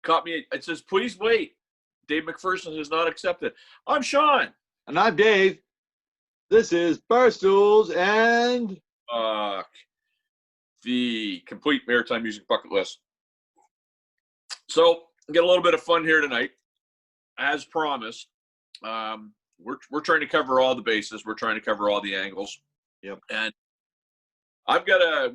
caught me. It says, please wait. Dave McPherson has not accepted. I'm Sean. And I'm Dave. This is Barstools and the complete maritime music bucket list. So get a little bit of fun here tonight, as promised. We're trying to cover all the bases. We're trying to cover all the angles. Yep. And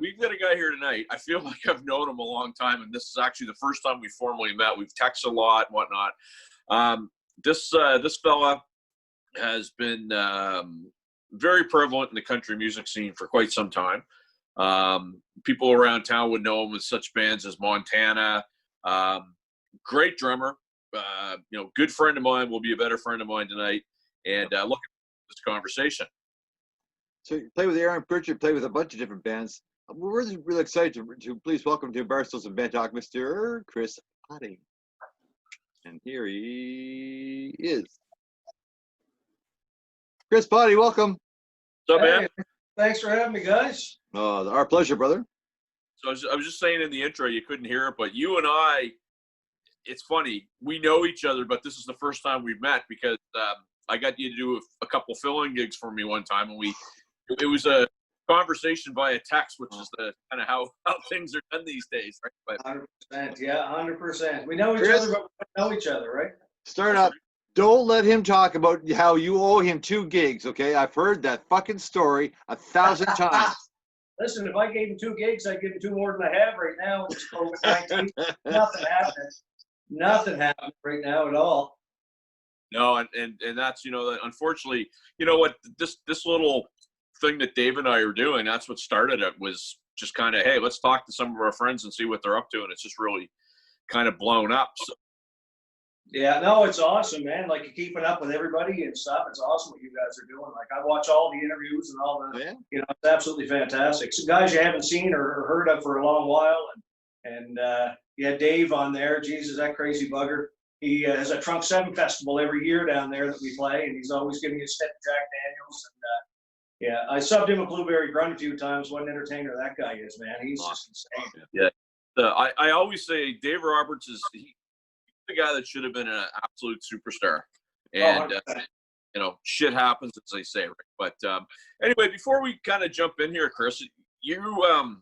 we've got a guy here tonight. I feel like I've known him a long time, and this is actually the first time we formally met. We've texted a lot and whatnot. This fella has been very prevalent in the country music scene for quite some time. People around town would know him with such bands as Montana. Great drummer. Good friend of mine, will be a better friend of mine tonight. And looking at this conversation. So you play with Aaron Pritchard, play with a bunch of different bands. We're really excited to please welcome to Barstools and Bandtalk, Mr. Chris Pottie. And here he is. Chris Pottie, welcome. What's up, man? Thanks for having me, guys. Our pleasure, brother. So I was just saying in the intro, you couldn't hear it, but you and I, it's funny, we know each other, but this is the first time we've met because I got you to do a couple fill-in gigs for me one time, and it was a conversation via text, which is the kind of how things are done these days, right? But 100%, yeah, 100%. We know each other, but we don't know each other, right? Start up. Don't let him talk about how you owe him 2 gigs, okay? I've heard that fucking story 1,000 times. Listen, if I gave him 2 gigs, I'd give him 2 more than I have right now. It's COVID-19. Nothing happening. Nothing happening right now at all. No, and that's, unfortunately, you know what, this little thing that Dave and I are doing, that's what started it, was just kind of, hey, let's talk to some of our friends and see what they're up to, and it's just really kind of blown up. So. Yeah, no, it's awesome, man. Like, you're keeping up with everybody and stuff. It's awesome what you guys are doing. Like, I watch all the interviews and all the, it's absolutely fantastic. Some guys you haven't seen or heard of for a long while, and you had Dave on there. Jesus, that crazy bugger. He has a Trunk 7 festival every year down there that we play, and he's always giving you a step to Jack Daniels. And I subbed him a Blueberry Grunt a few times. What an entertainer that guy is, man. He's just insane. Yeah. I always say Dave Roberts is the guy that should have been an absolute superstar. And, shit happens, as they say. Right? But anyway, before we kind of jump in here, Chris, you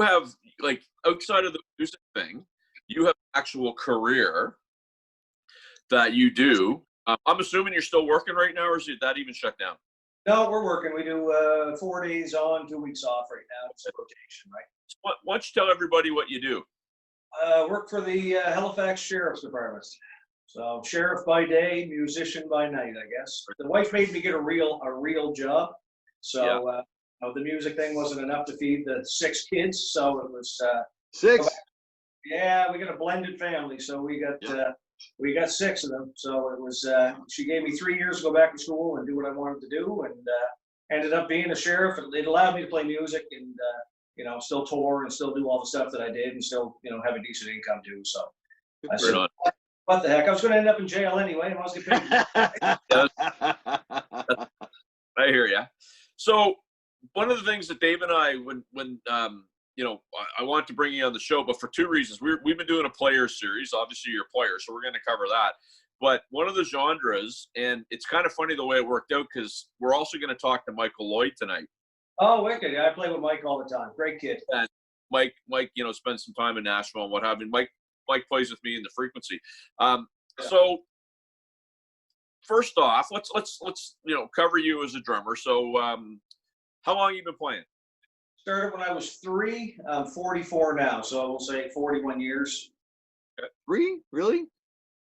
have, like, outside of the music thing, you have an actual career that you do. I'm assuming you're still working right now, or is that even shut down? No, we're working. We do 4 days on, 2 weeks off right now. It's a rotation, right? So why don't you tell everybody what you do? Work for the Halifax Sheriff's Department. So sheriff by day, musician by night, I guess. The wife made me get a real job. So the music thing wasn't enough to feed the 6 kids. So it was 6. Yeah, we got a blended family, so we got 6 of them. So it was. She gave me 3 years to go back to school and do what I wanted to do, and ended up being a sheriff. It allowed me to play music and still tour and still do all the stuff that I did, and still have a decent income too. So I said, what the heck? I was going to end up in jail anyway, and I was getting paid. I hear you. So one of the things that Dave and I, when I want to bring you on the show, but for 2 reasons. We've been doing a player series. Obviously, you're a player, so we're going to cover that. But one of the genres, and it's kind of funny the way it worked out, because we're also going to talk to Michael Lloyd tonight. Oh, wicked. Yeah, I play with Mike all the time. Great kid. And Mike, spends some time in Nashville and what have you. Mike plays with me in the Frequency. So first off, let's cover you as a drummer. So how long have you been playing? Started when I was 3. I'm 44 now, so we'll say 41 years. 3? Really?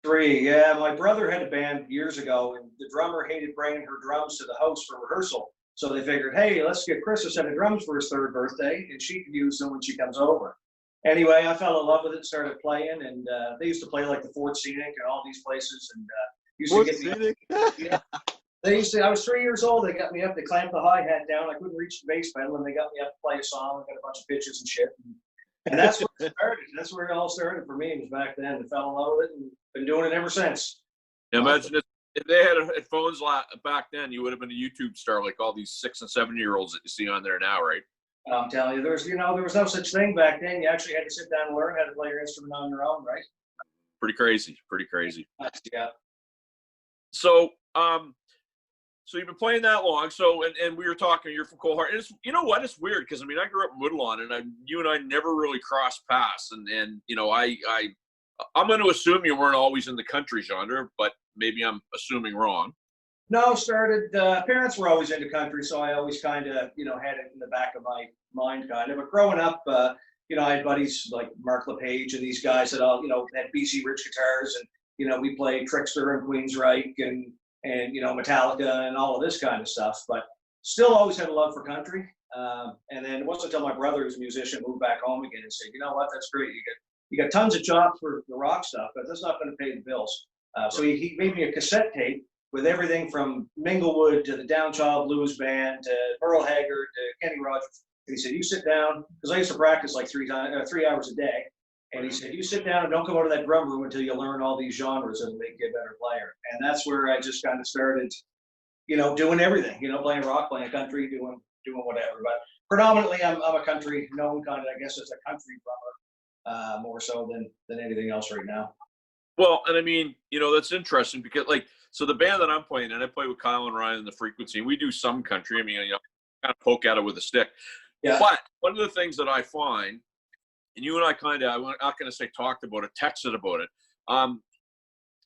3, yeah. My brother had a band years ago, and the drummer hated bringing her drums to the house for rehearsal. So they figured, hey, let's get Chris a set of drums for his 3rd birthday, and she can use them when she comes over. Anyway, I fell in love with it, started playing, and they used to play like the Fort Scenic and all these places, and used to get me up. Yeah. I was 3 years old. They got me up. They clamped the hi-hat down. I couldn't reach the bass pedal, and they got me up to play a song. I got a bunch of pitches and shit. And that's where it started. That's where it all started for me. It was back then. I fell in love with it and been doing it ever since. Yeah, imagine if they had phones back then, you would have been a YouTube star like all these 6- and 7-year-olds that you see on there now, right? I'm telling you, there was no such thing back then. You actually had to sit down and learn how to play your instrument on your own, right? pretty crazy, pretty crazy. Yeah. So, so you've been playing that long. So, and we were talking. You're from Cold Hart. And it's, you know what? It's weird because I mean, I grew up in Woodlawn, and you and I never really crossed paths. And you know, I'm going to assume you weren't always in the country genre, but maybe I'm assuming wrong. No, started. Parents were always into country, so I always kind of, you know, had it in the back of my mind, kind of. But growing up, you know, I had buddies like Mark LePage and these guys that all, you know, had BC Rich guitars, and you know, we played Trickster and Queensryche and you know, Metallica and all of this kind of stuff. But still, always had a love for country. And then it wasn't until my brother, who's a musician, moved back home again and said, you know what, that's great. You got tons of chops for the rock stuff, but that's not going to pay the bills. So he made me a cassette tape with everything from Minglewood to the Downchild Blues Band to Merle Haggard to Kenny Rogers. And he said, you sit down, because I used to practice like 3 hours a day. And he said, you sit down and don't come out of that drum room until you learn all these genres that'll make you a better player. And that's where I just kind of started, you know, doing everything, you know, playing rock, playing country, doing whatever. But predominantly, I'm a country, known kind of, I guess, as a country drummer, more so than anything else right now. Well, and I mean, you know, that's interesting because, like, so the band that I'm playing in, I play with Kyle and Ryan in the Frequency. We do some country. I mean, you know, kind of poke at it with a stick. Yeah. But one of the things that I find, and you and I kind of, I'm not going to say talked about it, texted about it.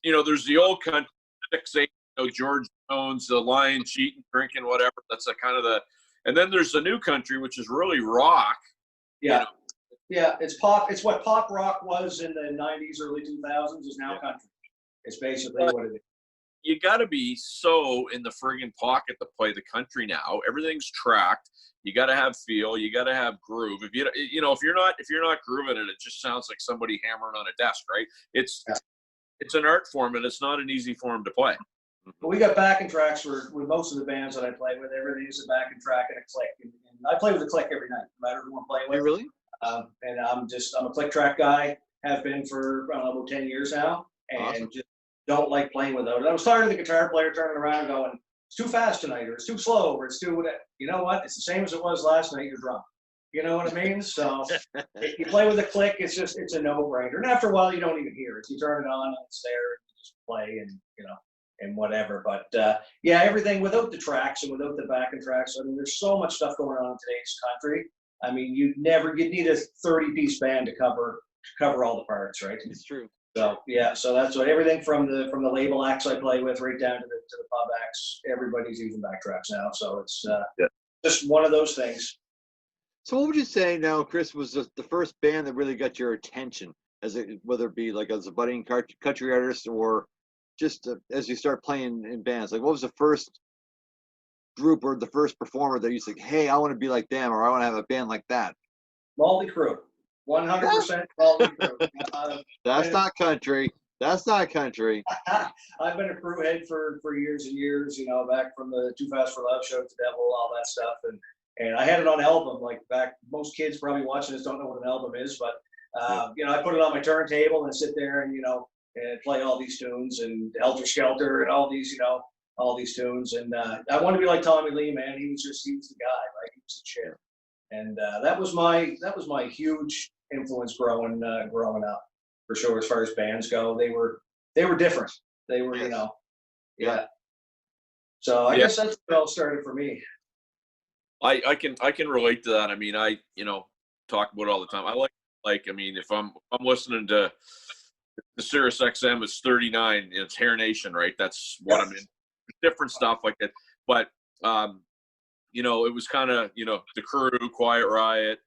You know, there's the old country, 6-8, you know, George Jones, the lying, cheating, drinking, whatever. That's the kind of the, and then there's the new country, which is really rock. Yeah. You know? Yeah, it's pop. It's what pop rock was in the 90s, early 2000s is now country. It's basically what it is. You got to be so in the friggin' pocket to play the country now. Everything's tracked. You got to have feel. You got to have groove. If you know, if you're not grooving it, it just sounds like somebody hammering on a desk, right? It's an art form, and it's not an easy form to play. But we got backing tracks with most of the bands that I play with. Everything is a backing track and a click, and I play with a click every night, no matter who I'm playing with. Oh, really? And I'm a click track guy. Have been for I don't know, about 10 years now, and Awesome. just don't like playing without it. I was tired of the guitar player turning around and going, "It's too fast tonight," or "It's too slow," or "It's too whatever." You know what? It's the same as it was last night. You're drunk. You know what I mean? So if you play with a click, it's a no-brainer. And after a while, you don't even hear it. You turn it on, and it's there, and you just play, and you know, and whatever. But yeah, everything without the tracks and without the backing tracks. I mean, there's so much stuff going on in today's country. I mean, you'd need a 30-piece band to cover all the parts, right? It's true. So yeah, so that's what everything from the label acts I play with, right down to the pub acts. Everybody's using backtracks now, so it's just one of those things. So what would you say now, Chris, was the first band that really got your attention, whether it be like as a budding country artist or just as you start playing in bands? Like, what was the first group or the first performer that you said, hey, I want to be like them, or I want to have a band like that? Motley Crue, 100% Motley Crue. That's not country. That's not country. I've been a Crue head for years and years, you know, back from the Too Fast for Love show to Devil, all that stuff. And I had it on album, like back, most kids probably watching this don't know what an album is, but, you know, I put it on my turntable and sit there and, you know, and play all these tunes and Helter Skelter and all these, you know, all these tunes. And I wanted to be like Tommy Lee, man. He was the guy, right? He was the shit. And that was my huge influence growing up, for sure. As far as bands go, they were different. They were, you know, yeah. So I guess that's where it all started for me. I can relate to that. I mean, I, you know, talk about it all the time. I like I mean, if I'm listening to the Sirius XM, it's 39, it's Hair Nation, right? That's what I'm in. Different stuff like that. But you know, it was kind of, you know, the Crew, Quiet Riot,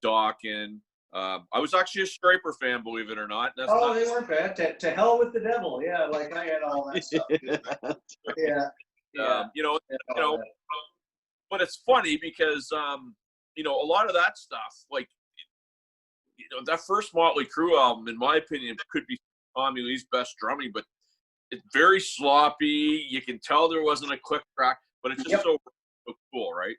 Dawkins. I was actually a Striper fan, believe it or not. They weren't bad. To hell with the devil. Yeah, like I had all that stuff. Yeah. You know, but it's funny because you know, a lot of that stuff, like, you know, that first Motley Crue album, in my opinion, could be Tommy Lee's best drumming, but it's very sloppy. You can tell there wasn't a click track, but it's just so cool, right?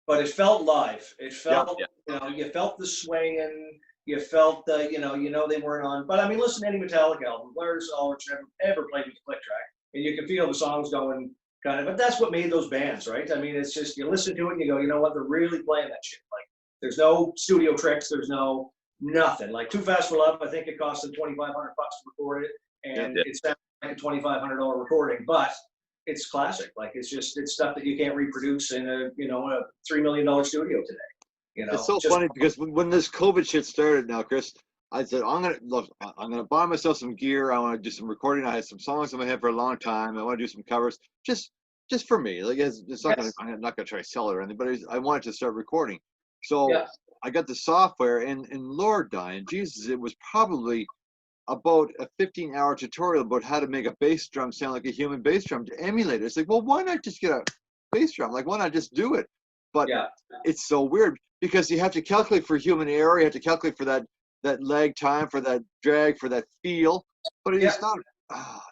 But it felt live. It felt, you know, you felt the swaying. You felt the, you know, they weren't on. But I mean, listen to any Metallica album. Lars Ulrich ever played with a click track, and you can feel the songs going kind of. But that's what made those bands, right? I mean, it's just you listen to it and you go, you know what? They're really playing that shit. Like, there's no studio tricks. There's no nothing. Like Too Fast for Love, I think it cost them $2,500 to record it, and Yeah. it sounds like a $2,500 recording, but it's classic. Like it's stuff that you can't reproduce in a $3 million studio today. It's so funny because when this COVID shit started now, Chris, I said, I'm gonna buy myself some gear. I want to do some recording. I had some songs in my head for a long time. I want to do some covers, just for me. Like it's not gonna, I'm not gonna try to sell it or anything, but I wanted to start recording. So I got the software, and Lord dying, Jesus, it was probably about a 15-hour tutorial about how to make a bass drum sound like a human bass drum to emulate it. It's like, well, why not just get a bass drum? Like, why not just do it? But it's so weird because you have to calculate for human error. You have to calculate for that lag time, for that drag, for that feel. But it's not.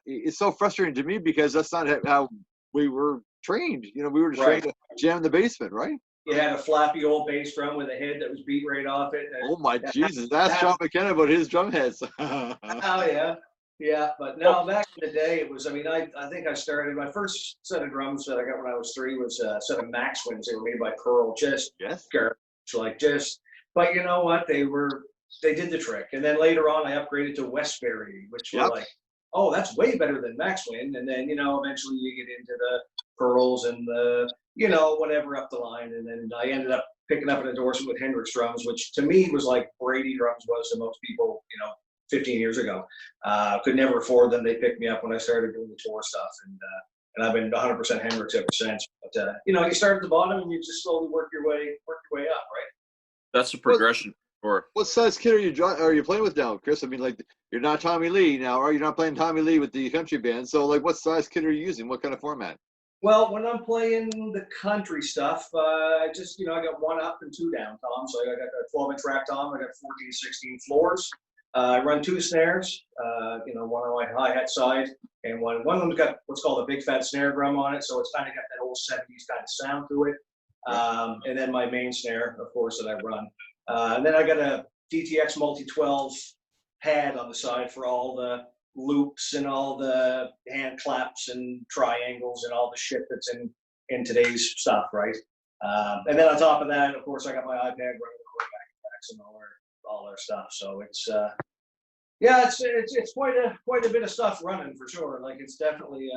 It's so frustrating to me because that's not how we were trained. We were just trained to jam in the basement, right? You had a flappy old bass drum with a head that was beat right off it. Oh my Jesus! Ask Sean McKenna about his drum heads. Oh yeah. But no, back in the day, it was. I mean, I think I started my first set of drums that I got when I was 3 was a set of Maxwins. They were made by Pearl. But you know what? They did the trick. And then later on, I upgraded to Westbury, which were like, oh, that's way better than Maxwin. And then eventually you get into the Pearls and the whatever up the line. And then I ended up picking up an endorsement with Hendrix drums, which to me was like Brady drums was to most people, 15 years ago. Could never afford them. They picked me up when I started doing the tour stuff, and I've been 100% Hendrix ever since. But you start at the bottom and you just slowly work your way up, right? That's the progression. What size kit are you playing with now, Chris? I mean, like, you're not Tommy Lee now, or you're not playing Tommy Lee with the country band. So, like, what size kit are you using? What kind of format? Well, when I'm playing the country stuff, I got 1 up and 2 down toms. So I got a 12-inch rack tom. I got 14, 16 floors. I run 2 snares, one on my hi-hat side, and one of them's got what's called a big fat snare drum on it, so it's kind of got that old 70s kind of sound to it. And then my main snare, of course, that I run. And then I got a DTX Multi-12 pad on the side for all the loops and all the hand claps and triangles and all the shit that's in today's stuff, right? And then on top of that, of course, I got my iPad running the back and all their stuff. So it's it's quite a bit of stuff running for sure. Like it's definitely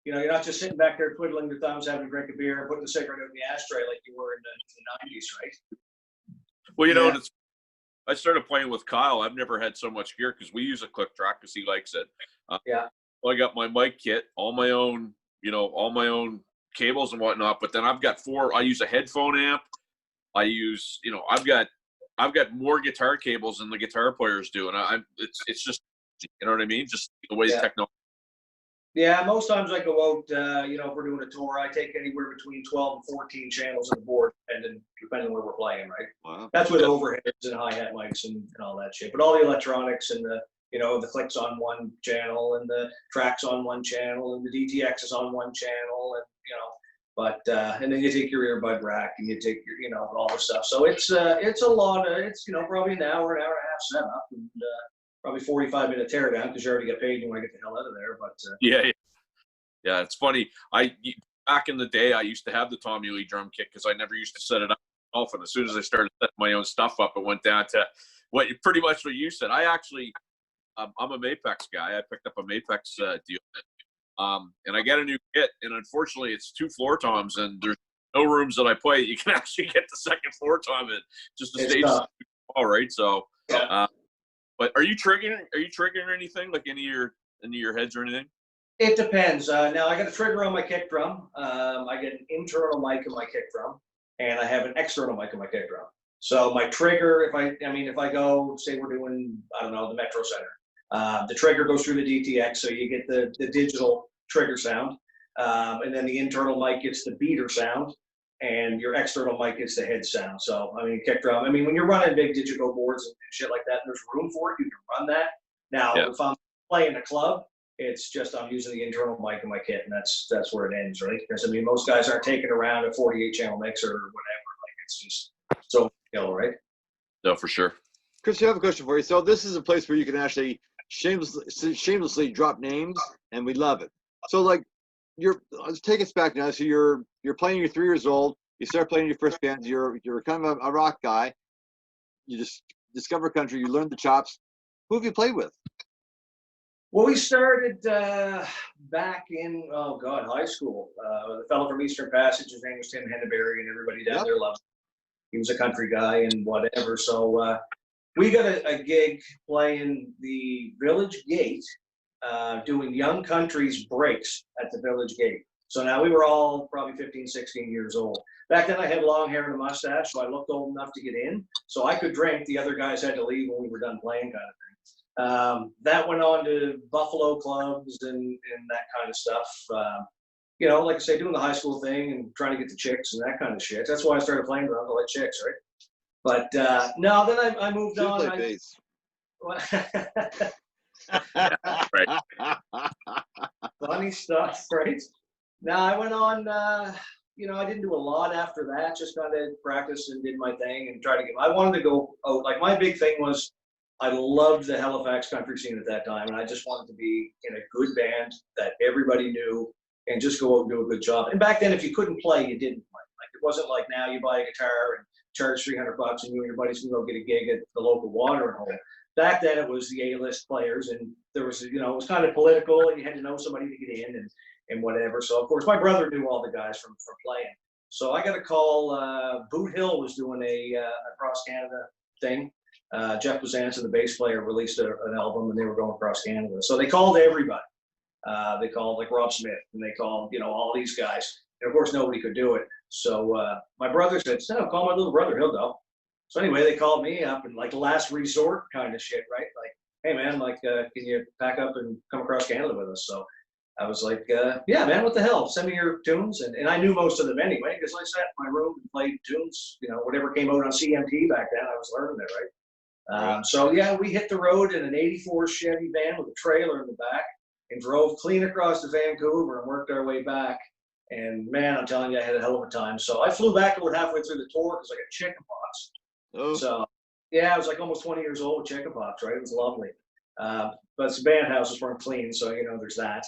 you're not just sitting back there twiddling your thumbs, having a drink of beer, and putting a cigarette out in the ashtray like you were in the 90s, right? Well, I started playing with Kyle. I've never had so much gear because we use a click track because he likes it. I got my mic kit, all my own cables and whatnot. But then I've got 4. I use a headphone amp. I use, I've got more guitar cables than the guitar players do, and it's just, you know what I mean? Just the way technology. Yeah, most times I go out, if we're doing a tour, I take anywhere between 12 and 14 channels on the board, depending where we're playing, right? Wow. That's with overheads and hi-hat mics and all that shit. But all the electronics and the clicks on one channel and the tracks on one channel and the DTX is on one channel and then you take your earbud rack and you take your, all the stuff. So it's a lot of, probably an hour and a half setup and, probably 45-minute teardown because you already get paid and you want to get the hell out of there. But yeah, it's funny. Back in the day, I used to have the Tommy Lee drum kit because I never used to set it up myself. And as soon as I started setting my own stuff up, it went down to pretty much what you said. I actually, I'm a Mapex guy. I picked up a Mapex deal, and I got a new kit. And unfortunately, it's 2 floor toms, and there's no rooms that I play. You can actually get the second floor tom in just the stage. All right, so. But are you triggering anything like any of your heads or anything? It depends. Now I got a trigger on my kick drum. I get an internal mic in my kick drum, and I have an external mic in my kick drum. So my trigger, if I go, say we're doing, I don't know, the Metro Center, the trigger goes through the DTX, so you get the digital trigger sound, and then the internal mic gets the beater sound, and your external mic gets the head sound. So, kick drum. When you're running big digital boards and shit like that, and there's room for it, you can run that. Now, if I'm playing a club, it's just I'm using the internal mic in my kit, and that's where it ends, right? Because, most guys aren't taking around a 48-channel mixer or whatever. Like, it's just so right? No, for sure. Chris, I have a question for you. So this is a place where you can actually shamelessly drop names, and we love it. So, like, let's take us back now. So you're playing, you're 3 years old. You start playing your first band. You're kind of a rock guy. You just discover country, you learned the chops. Who have you played with? Well, we started back in, oh God, high school. The fellow from Eastern Passage, his name was Tim Henneberry, and everybody down there loved him. He was a country guy and whatever. So we got a gig playing the Village Gate, doing Young Country's breaks at the Village Gate. So now we were all probably 15, 16 years old. Back then I had long hair and a mustache, so I looked old enough to get in. So I could drink. The other guys had to leave when we were done playing, kind of thing. That went on to Buffalo clubs and that kind of stuff. You know, like I say, doing the high school thing and trying to get the chicks and that kind of shit. That's why I started playing drums. I like chicks, right? But no, then I moved on. Play bass. Right. Funny stuff, right? Now I went on, you know, I didn't do a lot after that, just kind of practiced and did my thing and tried to I wanted to go out. Like my big thing was I loved the Halifax country scene at that time, and I just wanted to be in a good band that everybody knew and just go out and do a good job. And back then, if you couldn't play, you didn't play. Like it wasn't like now you buy a guitar and charge $300 and you and your buddies can go get a gig at the local watering hole. Back then, it was the A-list players, and there was, you know, it was kind of political, and you had to know somebody to get in and whatever. So, of course, my brother knew all the guys from playing. So I got a call. Boot Hill was doing a across Canada thing. Jeff Blazanson, the bass player, released an album, and they were going across Canada. So they called everybody. They called like Rob Smith, and they called, you know, all these guys. And of course, nobody could do it. So my brother said, "No, call my little brother. He'll go." So anyway, they called me up and like last resort kind of shit, right? Like, hey man, like, can you pack up and come across Canada with us? So I was like, yeah, man, what the hell? Send me your tunes. And I knew most of them anyway, because I sat in my room and played tunes, you know, whatever came out on CMT back then, I was learning it, right? So yeah, we hit the road in an '84 Chevy van with a trailer in the back and drove clean across to Vancouver and worked our way back. And man, I'm telling you, I had a hell of a time. So I flew back about halfway through the tour because I got chickenpox. Oh. So yeah, I was like almost 20 years old with chickenpox, right? It was lovely. But the band houses weren't clean, so you know, there's that.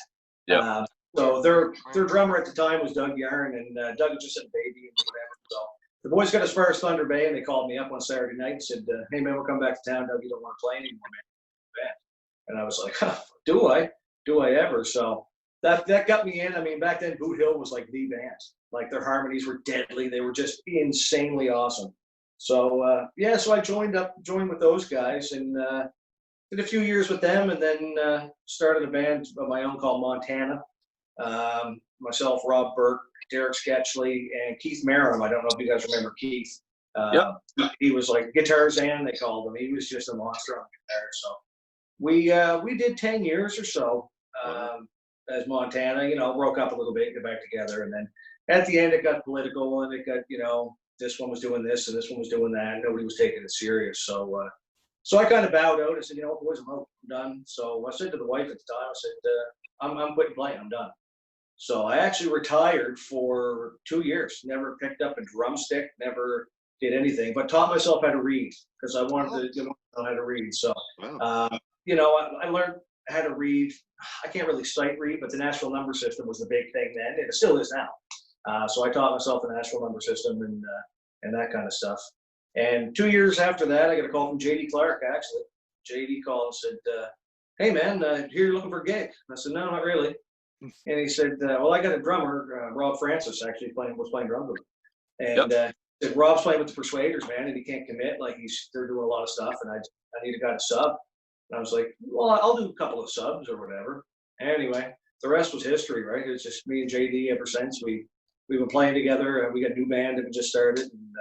Yeah. So their drummer at the time was Doug Yarn, and Doug had just had a baby and whatever. So the boys got as far as Thunder Bay, and they called me up one Saturday night and said, "Hey man, we'll come back to town. Doug, you don't want to play anymore, man." And I was like, huh, "Do I? Do I ever?" So that got me in. I mean, back then Boot Hill was like the band. Like their harmonies were deadly. They were just insanely awesome. So yeah, so I joined with those guys and did a few years with them, and then started a band of my own called Montana. Myself, Rob Burke, Derek Sketchley, and Keith Merrim. I don't know if you guys remember Keith. He was like Guitarzan, they called him. He was just a monster on guitar. So we did 10 years or so as Montana. You know, broke up a little bit, got back together, and then at the end it got political, and it got, you know, this one was doing this and this one was doing that, and nobody was taking it serious. So so I kind of bowed out. I said, you know what, boys, I'm done. So I said to the wife at the time, I said, I'm quitting playing. I'm done. So I actually retired for 2 years. Never picked up a drumstick. Never did anything. But taught myself how to read because I wanted to know how to read. So you know, I learned how to read. I can't really sight read, but the Nashville number system was the big thing then, and it still is now. So I taught myself the Nashville number system and that kind of stuff. And 2 years after that, I got a call from J.D. Clark, actually. J.D. called and said, hey, man, here you're looking for a gig. I said, no, not really. And he said, well, I got a drummer, Rob Francis, actually was playing drums with him. And said, Rob's playing with the Persuaders, man, and he can't commit. Like, they're doing a lot of stuff, and I need a guy to sub. And I was like, well, I'll do a couple of subs or whatever. Anyway, the rest was history, right? It's just me and JD ever since. We've been playing together, and we got a new band that we just started. And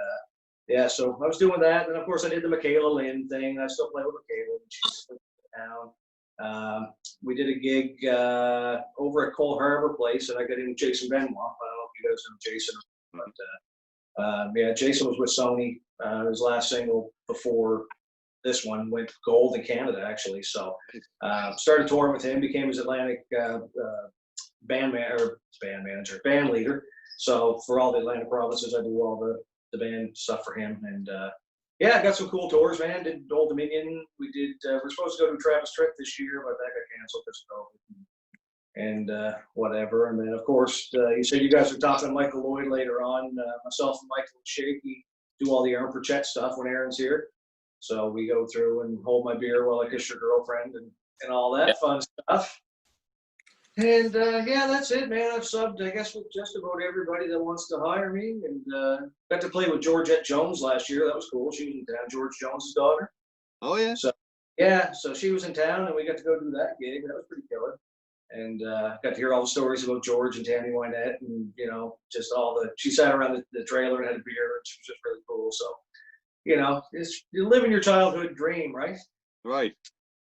yeah, so I was doing that. And of course, I did the Michaela Lynn thing. I still play with Michaela. She's down. We did a gig over at Cole Harbor Place, and I got in with Jason Benoit. I don't know if you guys know Jason, but yeah, Jason was with Sony. His last single before this one went gold in Canada, actually. So started touring with him, became his Atlantic band leader. So for all the Atlantic provinces, I do all the band stuff for him. And yeah, I got some cool tours, man. Did Old Dominion. We did. We're supposed to go to Travis Tritt this year, but that got canceled because of COVID and whatever. And then, of course, you said you guys are talking to Michael Lloyd later on. Myself and Michael Shaky do all the Aaron Pritchett stuff when Aaron's here. So we go through and hold my beer while I kiss your girlfriend and all that fun stuff. And yeah, that's it, man. I've subbed, I guess, with just about everybody that wants to hire me, and got to play with Georgette Jones last year. That was cool. She was in town, George Jones's daughter. Oh yeah. So yeah, so she was in town, and we got to go do that gig. That was pretty killer. And got to hear all the stories about George and Tammy Wynette, and just all the. She sat around the trailer and had a beer, and she was just really cool. So, you're living your childhood dream, right? Right.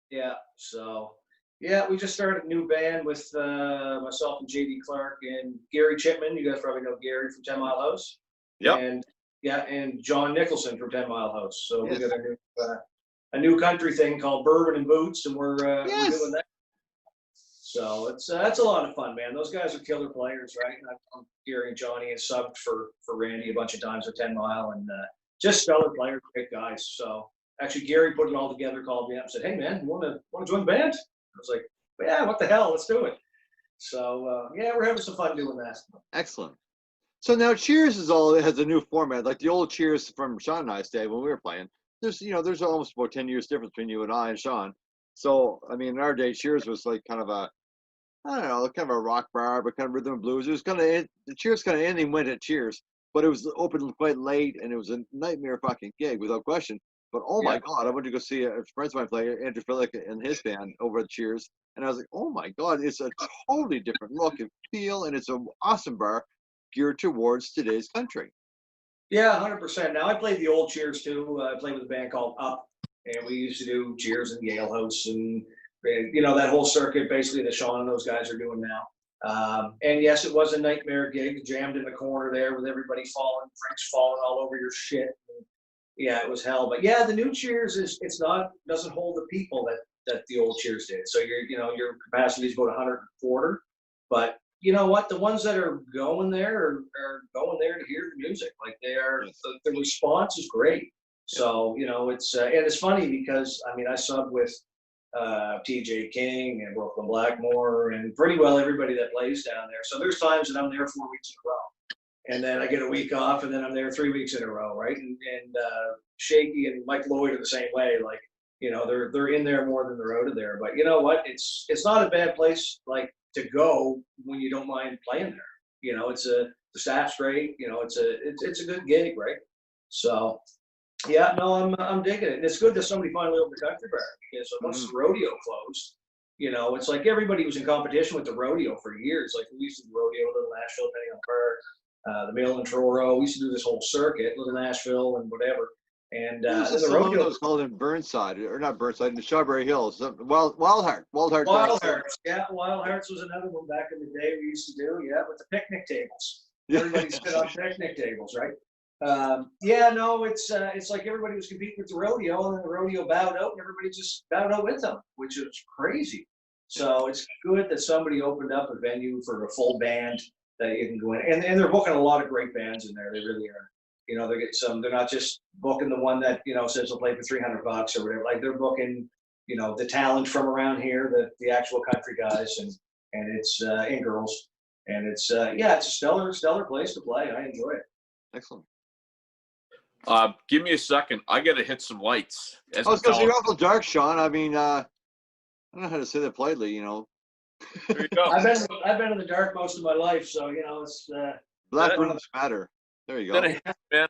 Yeah. So. Yeah, we just started a new band with myself and JD Clark and Gary Chipman. You guys probably know Gary from 10 Mile House. Yep. And John Nicholson from 10 Mile House. So Yes. we got a new country thing called Bourbon and Boots, and we're doing that. So that's a lot of fun, man. Those guys are killer players, right? I'm Gary and Johnny and subbed for Randy a bunch of times at 10 Mile, and just stellar players, great guys. So actually, Gary put it all together, called me up, and said, "Hey, man, you want to join the band?" I was like, yeah, what the hell? Let's do it. So, yeah, we're having some fun doing that. Excellent. So now Cheers has a new format, like the old Cheers from Sean and I's day when we were playing. There's almost about 10 years difference between you and I and Sean. So, I mean, in our day, Cheers was like kind of a rock bar, but kind of rhythm and blues. It was the Cheers kind of anything went at Cheers, but it was open quite late, and it was a nightmare fucking gig without question. But oh my God, I went to go see a friend of mine play, Andrew Phillick and his band over at Cheers. And I was like, oh my God, it's a totally different look and feel. And it's an awesome bar geared towards today's country. Yeah, 100%. Now, I played the old Cheers too. I played with a band called Up. And we used to do Cheers and Yale House and that whole circuit basically that Sean and those guys are doing now. And yes, it was a nightmare gig, jammed in the corner there with everybody falling, drinks falling all over your shit. Yeah, it was hell. But yeah, the new Cheers doesn't hold the people that the old Cheers did. So your capacity is about 140. But you know what? The ones that are going there are going there to hear the music. Like the response is great. So it's and it's funny because I mean I subbed with TJ King and Brooklyn Blackmore and pretty well everybody that plays down there. So there's times that I'm there 4 weeks in a row. And then I get a week off, and then I'm there 3 weeks in a row, right? And Shaky and Mike Lloyd are the same way. Like, they're in there more than they're out of there. But you know what? It's not a bad place like to go when you don't mind playing there. The staff's great. It's a good gig, right? So, yeah, no, I'm digging it. And it's good that somebody finally opened the country bar because once the rodeo closed, it's like everybody was in competition with the rodeo for years. Like we used to do rodeo, Little Nashville, depending on Park. The Mill and Truro. We used to do this whole circuit, Little Nashville and whatever. And the rodeo was called in Burnside, or not Burnside, in the Strawberry Hills. Wild Heart. Wild Hearts. Yeah, Wild Hearts was another one back in the day we used to do. Yeah, with the picnic tables. Everybody sit on picnic tables, right? It's like everybody was competing with the rodeo, and then the rodeo bowed out, and everybody just bowed out with them, which is crazy. So it's good that somebody opened up a venue for a full band that you can go in, and they're booking a lot of great bands in there. They really are. They're getting some. They're not just booking the one that says they'll play for $300 or whatever. Like they're booking, the talent from around here, the actual country guys, and it's and girls, and it's it's a stellar place to play. I enjoy it. Excellent. Give me a second. I got to hit some lights. It's because you're awful dark, Sean. I mean, I don't know how to say that politely. There you go. I've been in the dark most of my life, so it's black rooms matter. There you go. Man.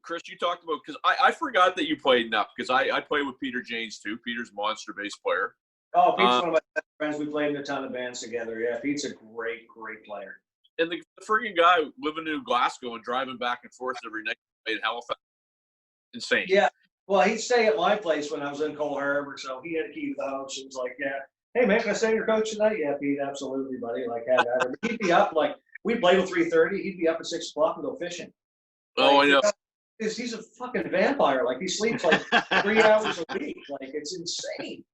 Chris, you talked about because I forgot that you played enough because I play with Peter Janes too. Peter's monster bass player. Oh, Pete's one of my best friends. We played in a ton of bands together. Yeah, Pete's a great player. And the freaking guy living in Glasgow and driving back and forth every night in Halifax. Insane. Yeah. Well, he'd stay at my place when I was in Cole Harbour, so he had a key to the house. He was like, yeah, hey, man, can I stay in your coach tonight? Yeah, Pete, absolutely, buddy. Like, had that. But he'd be up, like, we'd play till 3:30. He'd be up at 6 o'clock and go fishing. Oh, I know. He's a fucking vampire. Like, he sleeps, like, 3 hours a week. Like, it's insane.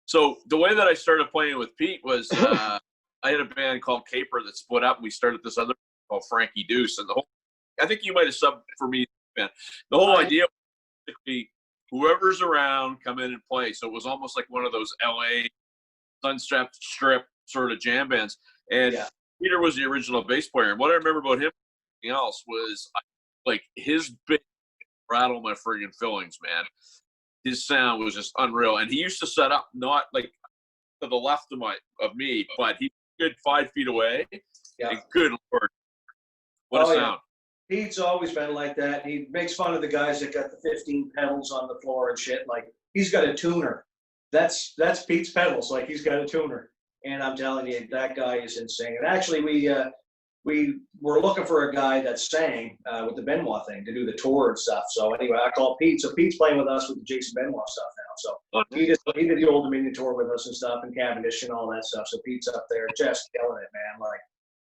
So the way that I started playing with Pete was I had a band called Caper that split up, and we started this other called Frankie Deuce. And I think you might have subbed for me, man. The whole idea was to be whoever's around, come in and play. So it was almost like one of those LA Sunstrap Strip sort of jam bands. And Peter was the original bass player. And what I remember about him else was like his big rattle my friggin' fillings, man. His sound was just unreal. And he used to set up not like to the left of me, but he good 5 feet away. Yeah. And good Lord. What a sound. Yeah. Pete's always been like that. He makes fun of the guys that got the 15 pedals on the floor and shit. Like, he's got a tuner. That's Pete's pedals. Like, he's got a tuner. And I'm telling you, that guy is insane. And actually, we were looking for a guy that sang with the Benoit thing to do the tour and stuff. So anyway, I called Pete. So Pete's playing with us with the Jason Benoit stuff now. So he did the Old Dominion tour with us and stuff, and Cavendish and all that stuff. So Pete's up there just killing it, man. Like,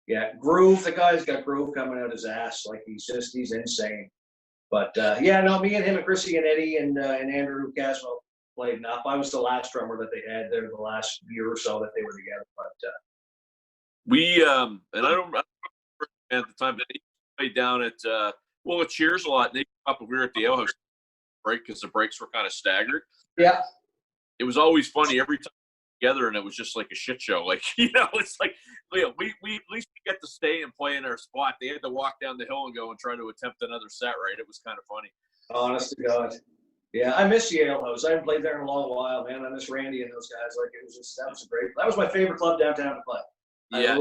yeah, groove. The guy's got groove coming out his ass. Like, he's insane. But yeah, no, me and him and Chrissy and Eddie and Andrew Caswell played enough. I was the last drummer that they had there the last year or so that they were together. But we and I don't remember at the time, but they played down at well, at Cheers a lot. And they up we were at the ale house break because the breaks were kind of staggered. Yeah, it was always funny every time together, and it was just like a shit show. Like, you know, it's like, you know, we at least we get to stay and play in our spot. They had to walk down the hill and go and try to attempt another set. Right? It was kind of funny. Honest to God. Yeah, I miss the ale house. I haven't played there in a long while, man. I miss Randy and those guys. Like, it was just, that was my favorite club downtown to play. Yeah.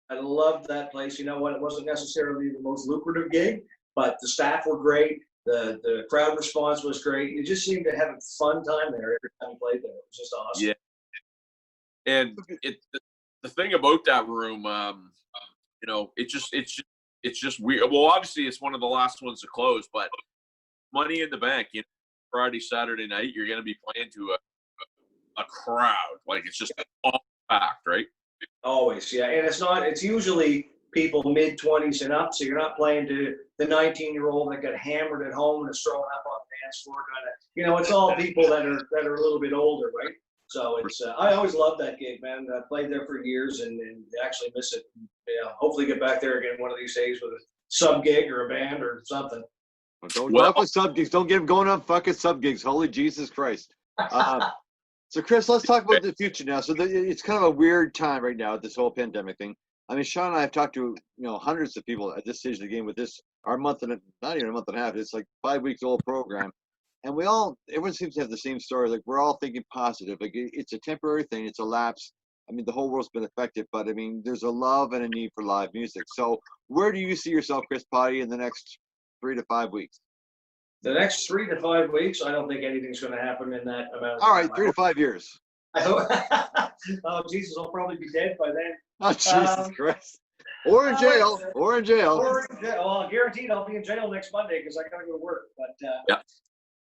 I loved that place. You know what? It wasn't necessarily the most lucrative gig, but the staff were great. The crowd response was great. You just seemed to have a fun time there every time you played there. It was just awesome. Yeah. And the thing about that room, you know, it's just weird. Well, obviously it's one of the last ones to close, but Money in the Bank, you know, Friday, Saturday night, you're going to be playing to a crowd. Like, it's just all packed, right? Always, yeah. And it's usually people mid-20s and up, so you're not playing to the 19-year-old that got hammered at home and is throwing up on the dance floor kind of, you know, it's all people that are a little bit older, right? So it's I always loved that gig, man. I played there for years and actually miss it. Yeah, hopefully get back there again one of these days with a sub gig or a band or something. Don't fuck with sub gigs. Don't get him going on fucking sub gigs. Holy Jesus Christ. So, Chris, let's talk about the future now. So it's kind of a weird time right now, this whole pandemic thing. I mean, Sean and I have talked to, you know, hundreds of people at this stage of the game with this, our month and not even a month and a half. It's like 5 weeks old program. And everyone seems to have the same story. Like, we're all thinking positive. Like, it's a temporary thing. It's a lapse. I mean, the whole world's been affected, but I mean, there's a love and a need for live music. So where do you see yourself, Chris Pottie, in the next 3 to 5 weeks? The next 3 to 5 weeks, I don't think anything's going to happen in that amount of time. All right, 3 to 5 years. I hope. Oh, Jesus, I'll probably be dead by then. Oh, Jesus Christ. Or in jail. Or in jail. Well, guaranteed I'll be in jail next Monday because I got to go to work. But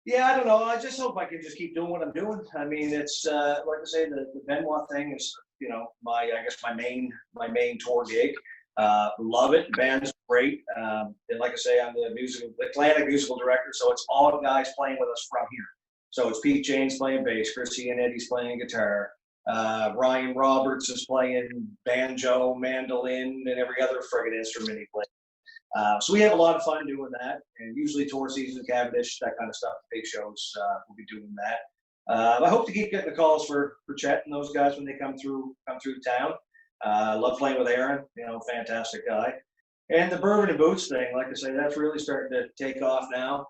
yeah, I don't know. I just hope I can just keep doing what I'm doing. I mean, it's like I say, the Benoit thing is, you know, my main tour gig. Love it. The band's great. And like I say, I'm the Atlantic musical director, so it's all guys playing with us from here. So it's Pete James playing bass, Chrissy and Eddie's playing guitar, Ryan Roberts is playing banjo, mandolin, and every other friggin' instrument he plays. So we have a lot of fun doing that, and usually tour season, Cavendish, that kind of stuff, big shows, we'll be doing that. I hope to keep getting the calls for Chet and those guys when they come through town. Love playing with Aaron, you know, fantastic guy. And the Bourbon and Boots thing, like I say, that's really starting to take off now.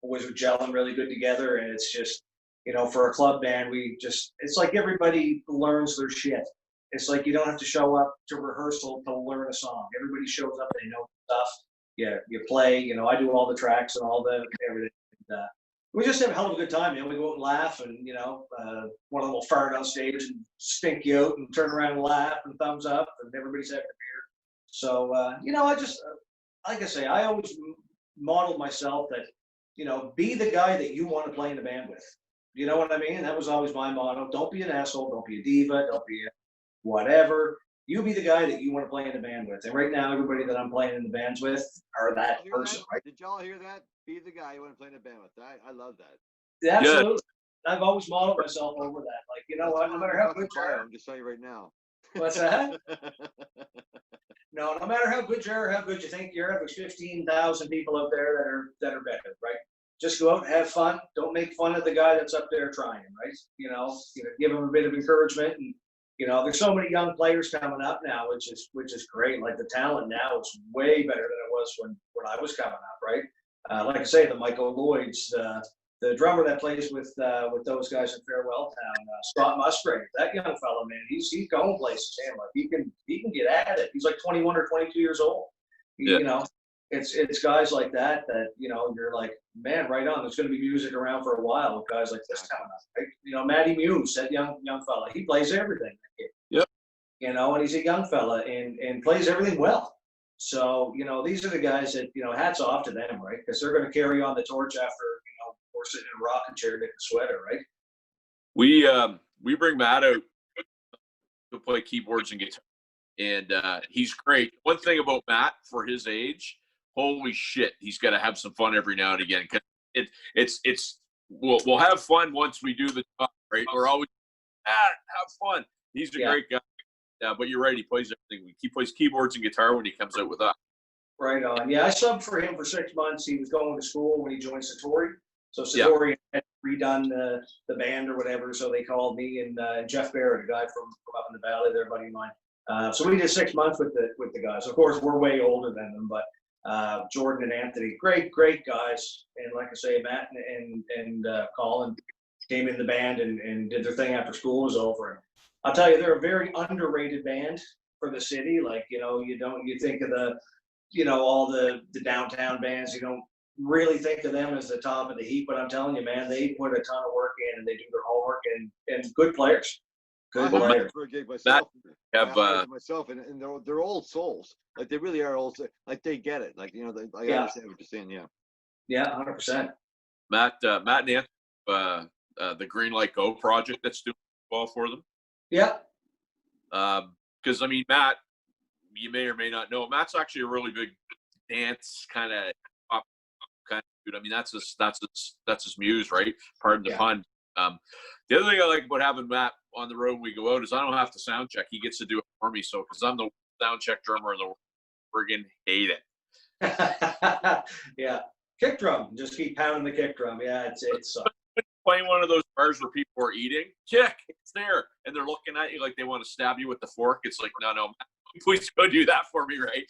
Boys are gelling really good together, and it's just, you know, for a club band, it's like everybody learns their shit. It's like you don't have to show up to rehearsal to learn a song. Everybody shows up, they know stuff. Yeah, you play, you know, I do all the tracks and all the everything. And, we just have a hell of a good time, you know. We go out and laugh and, you know, one of them will fart on stage and stink you out and turn around and laugh and thumbs up and everybody's having a beer. So, you know, I just, like I say, I always modeled myself that, you know, be the guy that you want to play in a band with. You know what I mean? That was always my motto. Don't be an asshole. Don't be a diva. Don't be a whatever. You be the guy that you want to play in a band with. And right now, everybody that I'm playing in the bands with are that person. Right? Did y'all hear that? Be the guy you want to play in a band with. I love that. Yeah, absolutely. I've always modeled myself over that. Like, you know what? No matter how good you are. I'm just telling you right now. What's that? No matter how good you are, how good you think you are, there's 15,000 people out there that are better, right? Just go out and have fun. Don't make fun of the guy that's up there trying, right? You know, give him a bit of encouragement and there's so many young players coming up now, which is great. Like the talent now is way better than it was when I was coming up, right? Like I say, the Michael Lloyds, the drummer that plays with those guys in Farewell Town, Scott Musgrave, that young fella, man, he's going places. Man, like he can get at it. He's like 21 or 22 years old. It's guys like that you're like, man, right on. There's going to be music around for a while with guys like this coming up. Right? Matty Muse, that young fella, he plays everything. Yep. And he's a young fella and plays everything well. So these are the guys that hats off to them, right? Because they're going to carry on the torch after we're sitting in a rocking chair knitting a sweater, right? We bring Matt out to play keyboards and guitar, and he's great. One thing about Matt for his age, holy shit, he's got to have some fun every now and again. Because we'll have fun once we do the job, right? We're always have fun. He's a great guy. Yeah, but you're right. He plays everything. He plays keyboards and guitar when he comes out with us. Right on. Yeah, I subbed for him for 6 months. He was going to school when he joined Satori. So Satori had redone the band or whatever. So they called me and Jeff Barrett, a guy from up in the valley, there, a buddy of mine. So we did 6 months with the guys. Of course, we're way older than them, but Jordan and Anthony, great guys. And like I say, Matt and Colin came in the band and did their thing after school was over. And I'll tell you, they're a very underrated band for the city. Like, you think of all the downtown bands, you don't really think of them as the top of the heap, but I'm telling you, man, they put a ton of work in and they do their homework and good players. Good players. For a gig myself, and they're old souls. Like they really are old. Like they get it. Like I understand what you're saying. Yeah. Yeah, 100%. Matt and Anthony, the Green Light Go project that's doing well for them. Yeah. Because Matt, you may or may not know, Matt's actually a really big dance kind of dude. That's his muse, right? Pardon the pun. The other thing I like about having Matt on the road when we go out is I don't have to sound check. He gets to do it for me. So because I'm the sound check drummer in the world, friggin' hate it. Yeah, kick drum. Just keep pounding the kick drum. Yeah, it's playing one of those bars where people are eating. Kick, it's there, and they're looking at you like they want to stab you with the fork. It's like, no, please go do that for me, right?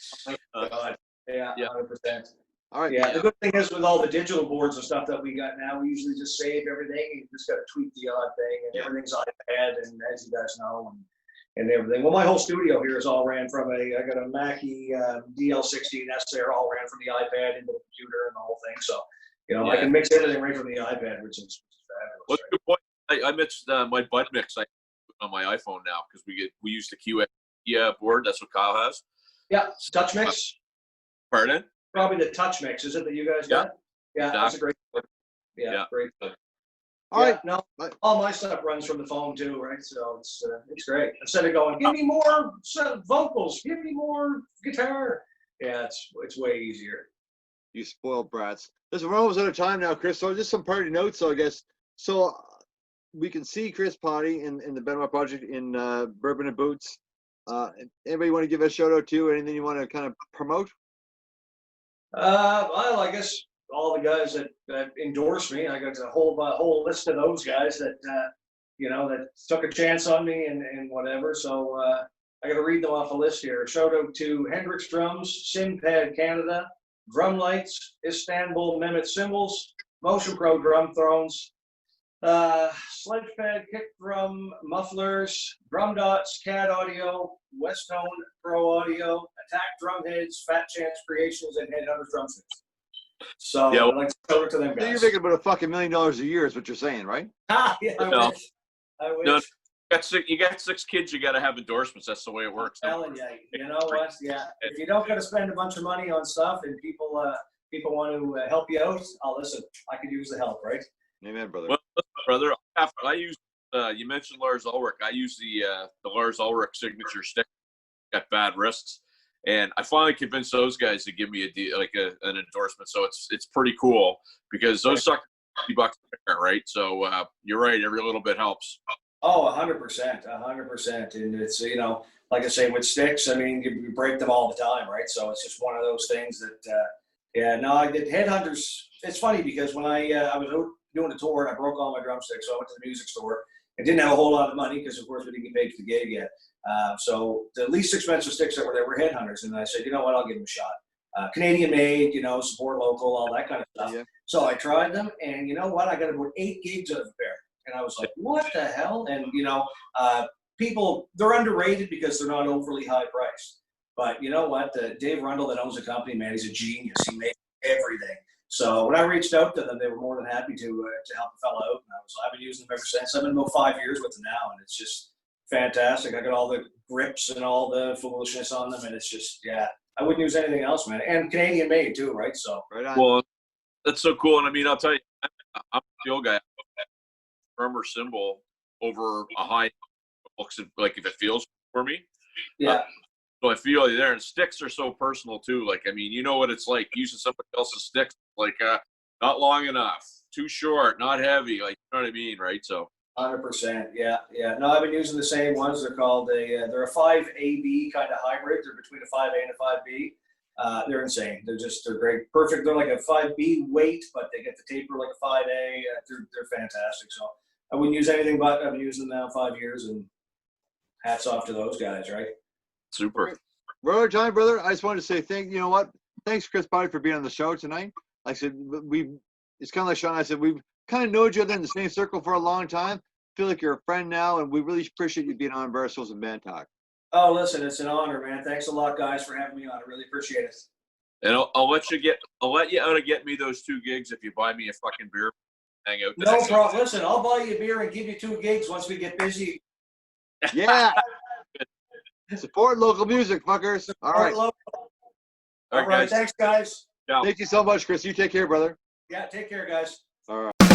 Yeah, 100%. All right. Yeah, the good thing is with all the digital boards and stuff that we got now, we usually just save everything. You just got to tweak the odd thing, and everything's iPad, and as you guys know, and everything. Well, my whole studio here is all ran from I got a Mackie DL16S there, all ran from the iPad into the computer and the whole thing. So, I can mix everything right from the iPad, which is fabulous. Well, good point. I mixed my Bud Mix on my iPhone now because we use the QA board. That's what Kyle has. Yeah, Touch Mix. Pardon? Probably the Touch Mix, is it, that you guys got? Yeah, that's a great board. Yeah, great. All right. No, all my stuff runs from the phone too, right? So it's great. Instead of going, give me more vocals, give me more guitar. Yeah, it's way easier. You spoiled brats. Listen, we're almost out of time now, Chris. So just some party notes, I guess. So we can see Chris Pottie in the Benoit Project in Bourbon and Boots. Anybody want to give a shout out to? Anything you want to kind of promote? Well, I guess all the guys that endorse me. I got a whole list of those guys that that took a chance on me and whatever. So I got to read them off a list here. Shout out to Hendrix Drums, Simpad Canada, Drum Lights, Istanbul Mehmet Cymbals, Motion Pro Drum Thrones, Sledgepad Kick Drum Mufflers, Drum Dots, CAD Audio, West Tone Pro Audio, Attack Drum Heads, Fat Chance Creations, and Headhunters Drumsticks. So I'd like to show it to them guys. So you're making about $1 million a year is what you're saying, right? I wish. No, you got 6 kids, you got to have endorsements. That's the way it works. I'm telling you, you know what? Yeah, if you don't got to spend a bunch of money on stuff and people want to help you out, listen, I could use the help, right? Amen, brother. Well, brother, I use you mentioned Lars Ulrich. I use the Lars Ulrich signature stick. Got bad wrists, and I finally convinced those guys to give me a deal, like an endorsement. So it's pretty cool because those suck $50 right? So you're right. Every little bit helps. Oh, 100%. And it's, like I say, with sticks, I mean, you break them all the time, right? So it's just one of those things that, I did Headhunters. It's funny because when I was doing a tour and I broke all my drumsticks, so I went to the music store I didn't have a whole lot of money because, of course, we didn't get paid for the gig yet. So the least expensive sticks that were there were headhunters. And I said, you know what, I'll give them a shot. Canadian made, support local, all that kind of stuff. Yeah. So I tried them, and you know what? I got about 8 gigs out of a pair. And I was like, what the hell? And, people, they're underrated because they're not overly high priced. But you know what? Dave Rundle that owns the company, man, he's a genius. He made everything. So when I reached out to them, they were more than happy to help a fellow out. And I've been using them ever since. I've been about 5 years with them now, and it's just fantastic. I got all the grips and all the foolishness on them, and it's just, yeah, I wouldn't use anything else, man. And Canadian made too, right? So Right on. Well, that's so cool. And I mean, I'll tell you, I'm a steel guy. Firmer symbol over a high looks like if it feels for me. yeah. So I feel you there. And sticks are so personal too. Like, I mean, you know what it's like using somebody else's sticks, like not long enough, too short, not heavy, like, you know what I mean, right? So 100%. Yeah. No, I've been using the same ones. They're called they're a 5AB kind of hybrid. They're between a 5A and a 5B. They're insane. They're great. Perfect. They're like a 5B weight, but they get the taper like a 5A. They're fantastic. So I wouldn't use anything but I've been using them now 5 years, and hats off to those guys, right? super. Brother John, brother, I just wanted to say thanks, Chris Pottie, for being on the show tonight. Like I said, it's kind of like Sean and I said, we've kind of known each other in the same circle for a long time. Feel like you're a friend now, and we really appreciate you being on Barstools and Bandtalk. Oh, listen, it's an honor, man. Thanks a lot, guys, for having me on. I really appreciate it. And I'll let you out to get me those 2 gigs if you buy me a fucking beer. Hang out. No problem. Listen, I'll buy you a beer and give you 2 gigs once we get busy. Yeah. Support local music, fuckers. All right. All right, guys. thanks, guys. Ciao. Thank you so much, Chris. You take care, brother. Yeah, take care, guys. All right.